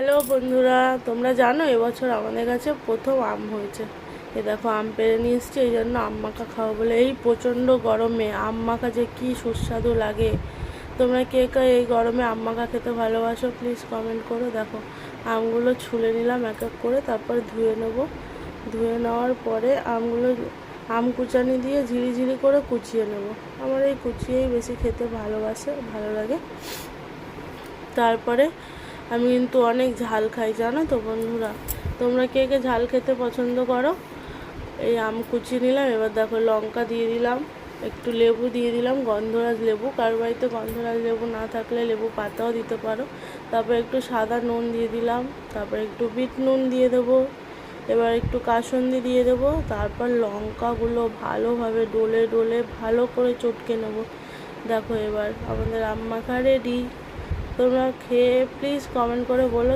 Hello বন্ধুরা, তোমরা জানো এবছর আমাদের কাছে প্রথম আম হয়েছে। এ দেখো আম পেড়ে নিয়ে এসছি, এই জন্য আম মাখা খাওয়া বলে। এই প্রচণ্ড গরমে আম মাখা যে কী সুস্বাদু লাগে। তোমরা কে কে এই গরমে আম মাখা খেতে ভালোবাসো প্লিজ কমেন্ট করো। দেখো আমগুলো ছুলে নিলাম এক এক করে, তারপর ধুয়ে নেবো। ধুয়ে নেওয়ার পরে আমগুলো আম কুচানি দিয়ে ঝিরি ঝিরি করে কুচিয়ে নেব। আমার এই কুচিয়েই বেশি খেতে ভালো লাগে। তারপরে আমি কিন্তু অনেক ঝাল খাই, জানো তো বন্ধুরা। তোমরা কে কে ঝাল খেতে পছন্দ করো? এই আম কুচিয়ে নিলাম, এবার দেখো লঙ্কা দিয়ে দিলাম, একটু লেবু দিয়ে দিলাম, গন্ধরাজ লেবু। কার বাড়িতে গন্ধরাজ লেবু না থাকলে লেবু পাতাও দিতে পারো। তারপর একটু সাদা নুন দিয়ে দিলাম, তারপর একটু বিট নুন দিয়ে দেবো, এবার একটু কাসুন্দি দিয়ে দেবো। তারপর লঙ্কাগুলো ভালোভাবে ডলে ডলে ভালো করে চটকে নেব। দেখো এবার আমাদের আম মাখা রেডি। তোমরা খেয়ে প্লিজ কমেন্ট করে বলো